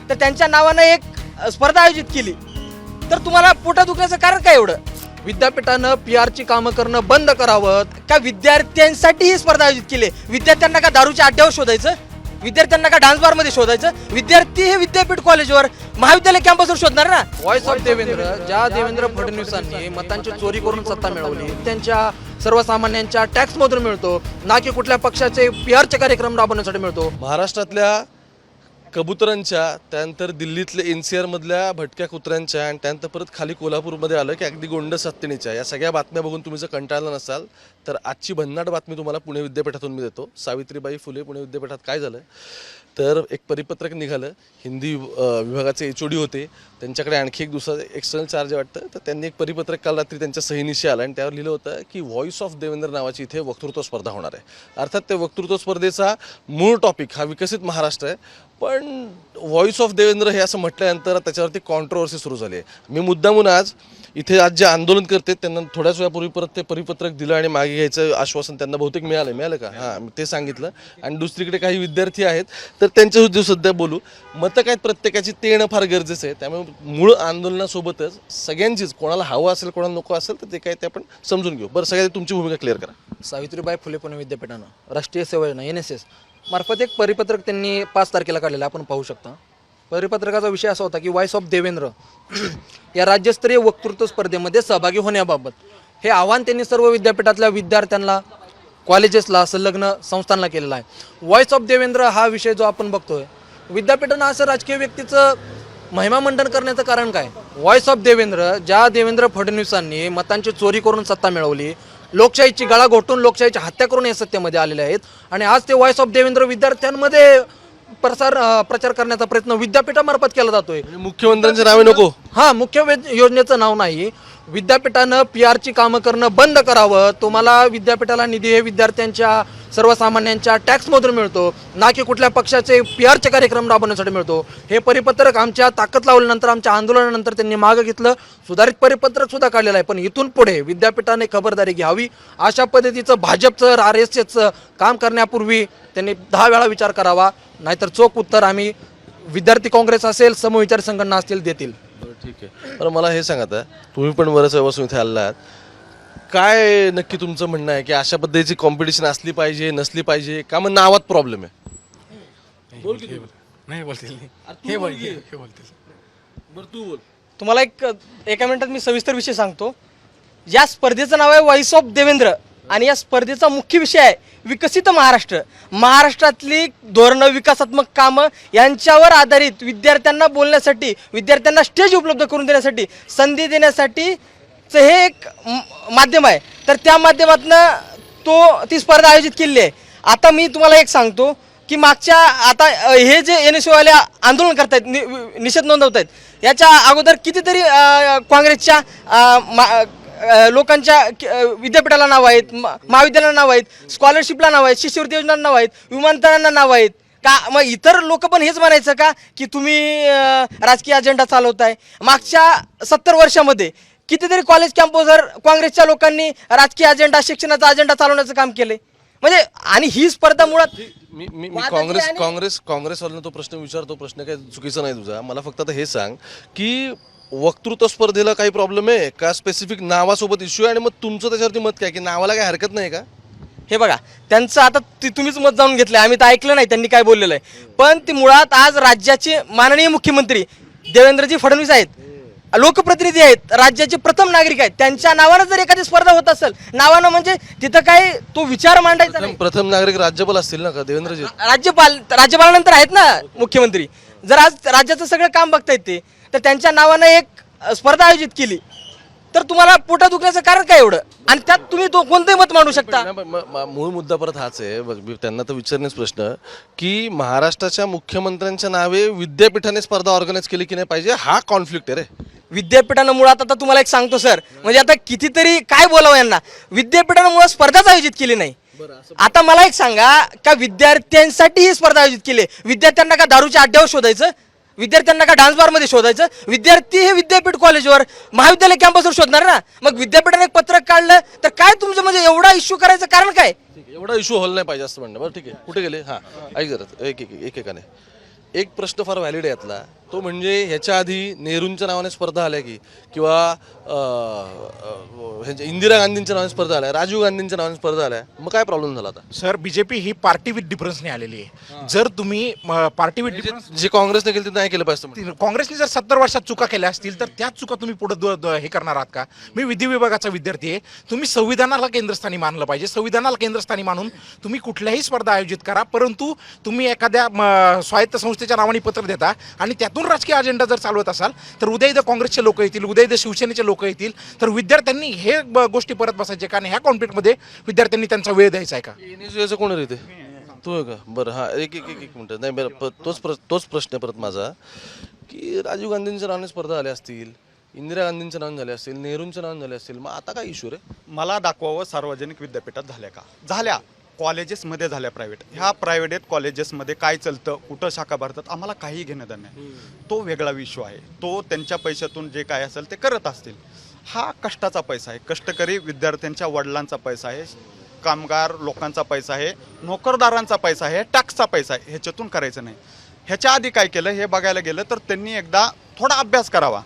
तर त्यांच्या नावानं एक स्पर्धा आयोजित केली, तर तुम्हाला पोटात दुखण्याचं कारण काय एवढं? विद्यापीठानं PR ची कामं करणं बंद करावं का? विद्यार्थ्यांसाठी ही स्पर्धा आयोजित केली. विद्यार्थ्यांना का दारूच्या अड्ड्यावर शोधायचं? विद्यार्थ्यांना का डान्स बार मध्ये शोधायचं? विद्यार्थी हे विद्यापीठ कॉलेजवर महाविद्यालय कॅम्पसवर शोधणार ना. व्हॉइस ऑफ देवेंद्र, ज्या देवेंद्र फडणवीसांनी मतांची चोरी करून सत्ता मिळवली, त्यांच्या सर्वसामान्यांच्या टॅक्स मधून मिळतो, ना की कुठल्या पक्षाचे PR चे कार्यक्रम राबवण्यासाठी मिळतो. महाराष्ट्रातल्या कबुतरांच्या, त्यानंतर दिल्लीतले NCR मधल्या भटक्या कुत्र्यांच्या, आणि त्यानंतर परत खाली कोल्हापूरमध्ये आलं की अगदी गोंड सत्तेनीच्या, या सगळ्या बातम्या बघून तुम्ही जर कंटाळलं नसाल तर आजची भन्नाट बातमी तुम्हाला पुणे विद्यापीठातून मी देतो. सावित्रीबाई फुले पुणे विद्यापीठात काय झालं तर एक परिपत्रक निघालं. हिंदी विभागाचे HOD होते, त्यांच्याकडे आणखी एक दुसरा एक्सटर्नल चार्ज वाटतं, तर त्यांनी एक परिपत्रक काल रात्री त्यांच्या सहीनिशी आलं आणि त्यावर लिहिलं होतं की व्हॉइस ऑफ देवेंद्र नावाची इथे वक्तृत्व स्पर्धा होणार आहे. अर्थात त्या वक्तृत्व स्पर्धेचा मूळ टॉपिक हा विकसित महाराष्ट्र आहे, पण व्हॉइस ऑफ देवेंद्र हे असं म्हटल्यानंतर त्याच्यावरती कॉन्ट्रोवर्सी सुरू झाली आहे. मी मुद्दामून आज जे आंदोलन करते त्यांना थोड्याच वेळापूर्वी परत ते परिपत्रक दिलं आणि मागे घ्यायचं आश्वासन त्यांना बहुतेक मिळालं का? हां, ते सांगितलं. आणि दुसरीकडे काही विद्यार्थी आहेत, तर त्यांच्या सध्या बोलू. मतं काय प्रत्येकाची ते येणं फार गरजेचं आहे. त्यामुळे मूळ आंदोलनासोबतच सगळ्यांचीच, कोणाला हवं असेल कोणाला नको असेल तर ते काय ते आपण समजून घेऊ. बरं, सगळ्यात तुमची भूमिका क्लिअर करा. सावित्रीबाई फुले पुणे विद्यापीठानं राष्ट्रीय सेवा योजना NSS मार्फत एक परिपत्रक त्यांनी 5 तारखेला काढलेलं आपण पाहू शकता. परिपत्रकाचा विषय असा होता की व्हॉइस ऑफ देवेंद्र या राज्यस्तरीय वक्तृत्व स्पर्धेमध्ये सहभागी होण्याबाबत हे आव्हान त्यांनी सर्व विद्यापीठातल्या विद्यार्थ्यांना, कॉलेजेसला, संलग्न संस्थांना केलेला आहे. व्हॉइस ऑफ देवेंद्र हा विषय जो आपण बघतोय, विद्यापीठानं असं राजकीय व्यक्तीचं महिमामंडन करण्याचं कारण काय? व्हॉइस ऑफ देवेंद्र, ज्या देवेंद्र फडणवीसांनी मतांची चोरी करून सत्ता मिळवली, लोकशाहीची गळा घोटून लोकशाहीची हत्या करून या सत्तेमध्ये आलेले आहेत, आणि आज ते व्हॉइस ऑफ देवेंद्र विद्यार्थ्यांमध्ये प्रचार करण्याचा प्रयत्न विद्यापीठामार्फत केला जातोय. मुख्यमंत्र्यांचे नावे नको. हा, मुख्य योजनेचं नाव नाही. विद्यापीठानं PR ची कामं करणं बंद करावं. तुम्हाला विद्यापीठाला निधी हे विद्यार्थ्यांच्या, सर्वसामान्यांच्या टॅक्स मधून मिळतो, ना की कुठल्या पक्षाचे PR चे कार्यक्रम राबवण्यासाठी मिळतो. हे परिपत्रक आमच्या ताकद लावल्यानंतर, आमच्या आंदोलनानंतर त्यांनी मागं घेतलं, सुधारित परिपत्रक सुद्धा काढलेलं आहे. पण इथून पुढे विद्यापीठाने खबरदारी घ्यावी. अशा पद्धतीचं भाजपचं, RSSचं काम करण्यापूर्वी त्यांनी 10 वेळा विचार करावा, नाहीतर चोख उत्तर आम्ही विद्यार्थी काँग्रेस असेल, समविचारी संघटना असतील देतील. ठीक आहे. बरं, मला हे सांगा, आता तुम्ही पण बरंच वेळापासून इथे आलात, काय नक्की तुमचं म्हणणं आहे की अशा पद्धतीची कॉम्पिटिशन असली पाहिजे, नसली पाहिजे का? मग नावात प्रॉब्लेम आहे? नाही बोलतील. बरं, तू बोल. तुम्हाला एका मिनिटात मी सविस्तर विषय सांगतो. या स्पर्धेचं नाव आहे व्हॉइस ऑफ देवेंद्र, आणि या स्पर्धेचा मुख्य विषय आहे विकसित महाराष्ट्र. महाराष्ट्रातली धोरणं, विकासात्मक कामं यांच्यावर आधारित विद्यार्थ्यांना बोलण्यासाठी, विद्यार्थ्यांना स्टेज उपलब्ध करून देण्यासाठी, संधी देण्यासाठीचं हे एक माध्यम आहे. तर त्या माध्यमातून ती स्पर्धा आयोजित केलेली आहे. आता मी तुम्हाला एक सांगतो की मागच्या, आता हे जे NSU वाले आंदोलन करतायत, निषेध नोंदवत आहेत, याच्या अगोदर कितीतरी काँग्रेसच्या लोकांच्या विद्यापीठाला नाव आहेत, महाविद्यालयाला नाव आहेत, स्कॉलरशिपला नाव आहेत, शिष्यवृत्ती योजनांना नाव आहेत, विमानतळांना नाव आहेत का? मग इतर लोक पण हेच म्हणायचं का की तुम्ही राजकीय अजेंडा चालवताय? मागच्या 70 वर्षामध्ये कितीतरी कॉलेज कॅम्पसवर काँग्रेसच्या लोकांनी राजकीय अजेंडा, शिक्षणाचा अजेंडा चालवण्याचं काम केलंय. म्हणजे, आणि ही स्पर्धा मुळात मी काँग्रेसवाल्यांना तो प्रश्न विचारतो. प्रश्न काही चुकीचा नाही तुझा. मला फक्त आता हे सांग की वक्तृत्व स्पर्धेला काही प्रॉब्लेम आहे का? स्पेसिफिक नावासोबत इश्यू आहे? आणि मग तुमचं त्याच्यावरती मत काय, की नावाला काही हरकत नाही का? हे बघा, त्यांचं आता तुम्हीच मत जाणून घेतलंय, आम्ही तर ऐकलं नाही त्यांनी काय बोललेलं आहे. पण ती मुळात आज राज्याचे माननीय मुख्यमंत्री देवेंद्रजी फडणवीस आहेत, लोकप्रतिनिधी आहेत, राज्याचे प्रथम नागरिक आहेत. त्यांच्या नावानं जर एखादी स्पर्धा होत असेल, नावानं म्हणजे तिथं काय तो विचार मांडायचा नाही. प्रथम नागरिक राज्यपाल असतील ना का देवेंद्रजी? राज्यपालानंतर आहेत ना मुख्यमंत्री. जर आज राज्याचं सगळं काम बघतायत ते, तर त्यांच्या नावानं एक स्पर्धा आयोजित केली, तर तुम्हाला पोटात दुखण्याचं कारण काय एवढं? आणि त्यात तुम्ही कोणतंही मत मांडू शकता. मूळ मुद्दा परत हाच आहे. त्यांना तर विचारणेच प्रश्न की महाराष्ट्राच्या मुख्यमंत्र्यांच्या नावे विद्यापीठाने स्पर्धा ऑर्गनाईज केली की नाही पाहिजे, हा कॉन्फ्लिक्ट आहे रे. विद्यापीठानं मुळात, आता तुम्हाला एक सांगतो सर, म्हणजे आता कितीतरी काय बोलावं यांना, विद्यापीठानं मुळात स्पर्धाच आयोजित केली नाही. आता मला एक सांगा का विद्यार्थ्यांसाठी ही स्पर्धा आयोजित केली? विद्यार्थ्यांना का दारूच्या अड्ड्यावर शोधायचं? विद्यार्थ्यांना का डान्स बार मध्ये शोधायचं? विद्यार्थी हे विद्यापीठ कॉलेजवर, महाविद्यालय कॅम्पसवर शोधणार ना. मग विद्यापीठाने एक पत्रक काढलं तर काय तुमचं, म्हणजे एवढा इश्यू करायचं कारण काय? एवढा इश्यू होल नाही पाहिजे असं म्हणणं. बरं, ठीक आहे. कुठे गेले? हां, ऐक जरा एकेकाने. एक प्रश्न फार व्हॅलिड आहे यातला, तो म्हणजे ह्याच्या आधी नेहरूंच्या नावाने स्पर्धा आल्या की, किंवा इंदिरा गांधींच्या नावाने स्पर्धा आल्या, राजीव गांधींच्या नावाने स्पर्धा आल्या, मग काय प्रॉब्लेम झाला आता? सर बीजेपी ही पार्टी विथ डिफरन्सने आलेली आहे. जर तुम्ही पार्टी विथ डिफरन्स जे काँग्रेसने केलं ते नाही केलं पाहिजे तुम्ही. काँग्रेसने जर 70 वर्षात चुका केल्या असतील तर त्याच चुका तुम्ही पुढे हे करणार आहात का? मी विधी विभागाचा विद्यार्थी आहे. तुम्ही संविधानाला केंद्रस्थानी मानलं पाहिजे. संविधानाला केंद्रस्थानी मानून तुम्ही कुठल्याही स्पर्धा आयोजित करा, परंतु तुम्ही एखाद्या स्वायत्त संस्थेच्या नावाने पत्र देता आणि त्यातून राजकीय अजेंडा जर चालवत असाल तर उद्या इथं काँग्रेसचे लोक येतील, उद्या इथं शिवसेनेचे लोक येतील, तर विद्यार्थ्यांनी हे गोष्टी परत बसायचे कारण ह्या कॉन्फ्लिक्टमध्ये विद्यार्थ्यांनी त्यांचा वेळ द्यायचा आहे का? NSU कोण रे ते? तू आहे का? बरं, हा एक एक एक मिनिट. नाही बरं, तोच प्रश्न परत माझा, की राजीव गांधींच्या नावाने स्पर्धा आल्या असतील, इंदिरा गांधींच्या नावाने झाले असतील, नेहरूंच्या नावाने झाले असतील, मग आता काय इश्यू रे? मला दाखवावं सार्वजनिक विद्यापीठात झाल्या का? झाल्या. कॉलेजेसमध्ये झाल्या प्रायव्हेट. ह्या प्रायव्हेट कॉलेजेसमध्ये काय चालतं, कुठं शाखा भरतात, आम्हाला काही घेणं देणं नाही. तो वेगळा विषय आहे. तो त्यांच्या पैशातून जे काय असेल ते करत असतील. हा कष्टाचा पैसा आहे, कष्टकरी विद्यार्थ्यांच्या वडिलांचा पैसा आहे, कामगार लोकांचा पैसा आहे, नोकरदारांचा पैसा आहे, टॅक्सचा पैसा आहे. ह्याच्यातून करायचं नाही. ह्याच्या आधी काय केलं हे बघायला गेलं तर त्यांनी एकदा थोडा अभ्यास करावा.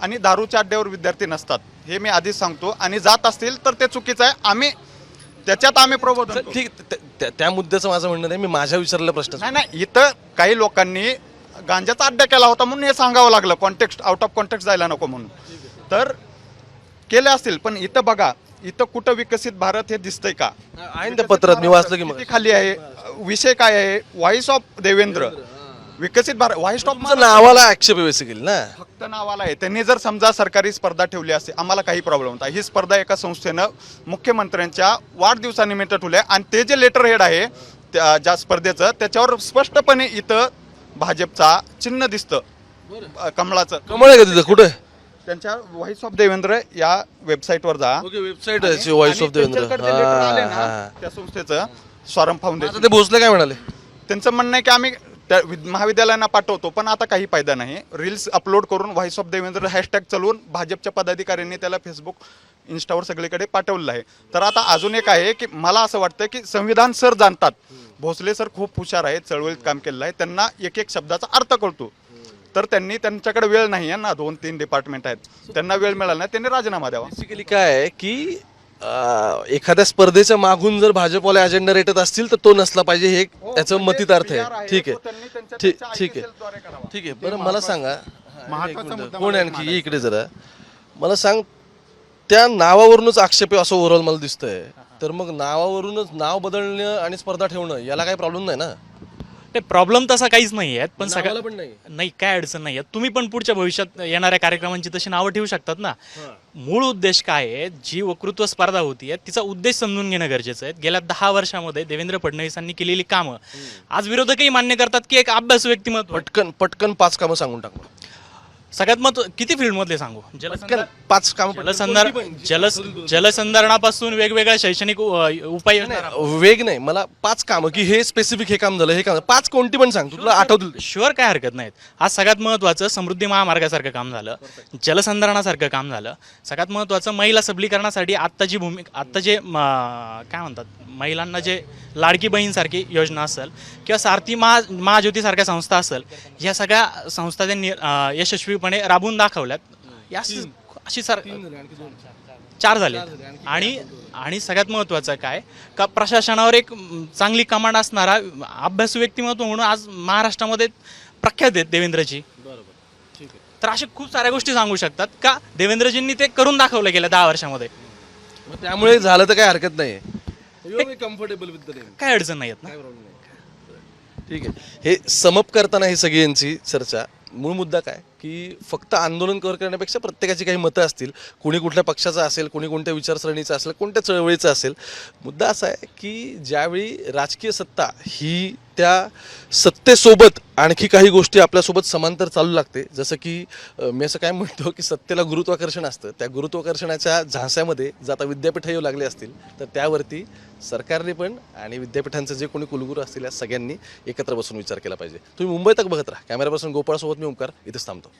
आणि दारूच्या अड्ड्यावर विद्यार्थी नसतात हे मी आधीच सांगतो, आणि जात असतील तर ते चुकीचं आहे. आम्ही प्रबोधन करू. ठीक, त्या मुद्द्याचं माझं म्हणणं नाही, मी माझ्या विचारलेला प्रश्न. नाही, इथं काही लोकांनी गांजाचा अड्डा केला होता म्हणून हे सांगावं लागलं, कॉन्टेक्स्ट आउट ऑफ कॉन्टेक्स्ट जायला नको म्हणून. तर केले असतील, पण इथं बघा, इथं कुठं विकसित भारत हे दिसतंय का? आहे ना त्या पत्रात, मी वाचलं की मग. किती खाली आहे? विषय काय आहे? व्हॉइस ऑफ देवेंद्र, विकसित भारत, व्हॉइस ऑफ नावाला आक्षेप बेसिकली ना, फक्त नावाला आहे. त्यांनी जर समजा सरकारी स्पर्धा ठेवली असते आम्हाला काही प्रॉब्लेम होता. ही स्पर्धा एका संस्थेनं मुख्यमंत्र्यांच्या वाढदिवसानिमित्त ठेवली आहे, आणि ते जे लेटर हेड आहे ज्या स्पर्धेचं त्याच्यावर स्पष्टपणे इथं भाजपचा चिन्ह दिसतं, कमळाचं. कमळ आहे का तिथं? कुठे? त्यांच्या व्हॉइस ऑफ देवेंद्र या वेबसाईटवर जा. वेबसाईट आहे व्हॉइस ऑफ देवेंद्र. त्यांच्याकडे जे letter आले ना, त्या संस्थेचं स्वारंभ फाउंडेशन, ते भोसले काय म्हणाले? त्यांचं म्हणणं आहे की आम्ही त्या महाविद्यालयांना पाठवतो, पण आता काही फायदा नाही. रील्स अपलोड करून व्हॉइस ऑफ देवेंद्र हॅशटॅग चालवून भाजपच्या पदाधिकाऱ्यांनी त्याला फेसबुक, इन्स्टावर सगळीकडे पाठवलेलं आहे. तर आता अजून एक आहे की मला असं वाटतं की संविधान सर जाणतात. भोसले सर खूप हुशार आहेत, चळवळीत काम केलेलं आहे, त्यांना एक एक शब्दाचा अर्थ कळतो. तर त्यांच्याकडे वेळ नाही आहे ना, 2-3 डिपार्टमेंट आहेत, त्यांना वेळ मिळाला नाही, त्यांनी राजीनामा द्यावा. बेसिकली काय आहे की एखाद्या स्पर्धेच्या मागून जर भाजपवाले अजेंडा रेटत असतील तर तो नसला पाहिजे, हे त्याचं मतितार्थ आहे. ठीक आहे, ठीक आहे. बरं, मला सांगा, एक मिनिट, कोण आहे आणखी इकडे जरा, मला सांग, त्या नावावरूनच आक्षेप आहे असं ओव्हरऑल मला दिसतंय. तर मग नावावरूनच नाव बदलणं आणि स्पर्धा ठेवणं याला काही प्रॉब्लेम नाही ना? प्रॉब्लेम तसा काहीच नाही आहे, पण नावाला पण नाही. नाही, काय अडचण नाही आहे. तुम्ही पण पुढच्या भविष्यात येणाऱ्या कार्यक्रमांची तशी नावं ठेवू शकतात ना. मूळ उद्देश काय आहे? जी वक्तृत्व स्पर्धा होती तिचा उद्देश समजून घेणं गरजेचं आहे. गेल्या 10 वर्षामध्ये देवेंद्र फडणवीसांनी केलेली कामं आज विरोधकही मान्य करतात की एक अभ्यास व्यक्तिमत्व. पटकन 5 कामं सांगून टाक. सगळ्यात किती फील्ड मधले सांगू? 5 कामं. जलसंधारणापासून वेगवेगळ्या शैक्षणिक उपाययोजना. वेग नाही, मला 5 कामं की हे स्पेसिफिक हे काम झालं, हे काम 5 कोणती पण सांग, तुला आठवतील. शुअर, काय हरकत नाहीत. आज सगळ्यात महत्त्वाचं समृद्धी महामार्गासारखं काम झालं, जलसंधारणासारखं काम झालं. सगळ्यात महत्त्वाचं महिला सबलीकरणासाठी आत्ता जे काय म्हणतात, महिलांना जे लाडकी बहीणसारखी योजना असेल किंवा सारथी महाज्योतीसारख्या संस्था असेल, ह्या सगळ्या संस्था त्यांनी यशस्वीपणे राबवून दाखवल्यात. अशी 4 झाले. आणि सगळ्यात महत्त्वाचं काय का, प्रशासनावर एक चांगली कमांड असणारा अभ्यासू व्यक्तिमत्व म्हणून आज महाराष्ट्रामध्ये प्रख्यात आहेत देवेंद्रजी. तर अशा खूप साऱ्या गोष्टी सांगू शकतात का देवेंद्रजींनी ते करून दाखवलं गेल्या 10 वर्षामध्ये. त्यामुळे झालं तर काही हरकत नाही, कम्फर्टेबल विथ द नेम, काय अडचण नाही येत ना. ठीक आहे. हे समप करताना ही सगळी यांची चर्चा, मूळ मुद्दा काय की फक्त आंदोलन करण्यापेक्षा प्रत्येकाची काही मतं असतील, कोणी कुठल्या पक्षाचा असेल, कोणी कोणत्या विचारसरणीचा असेल, कोणत्या चळवळीचा असेल. मुद्दा असा आहे की ज्यावेळी राजकीय सत्ता ही त्या सत्तेसोबत आणखी काही गोष्टी आपल्यासोबत समांतर चालू लागते, जसं की मी असं काय म्हणतो की सत्तेला गुरुत्वाकर्षण असतं, त्या गुरुत्वाकर्षणाच्या झांस्यामध्ये जर आता विद्यापीठं येऊ लागले असतील तर त्यावरती सरकारने पण आणि विद्यापीठांचे जे कोणी कुलगुरू असतील या सगळ्यांनी एकत्र बसून विचार केला पाहिजे. तुम्ही मुंबई तक बघत राहा. कॅमेरापासून गोपाळसोबत मी ओंकार इथेच थांबतो.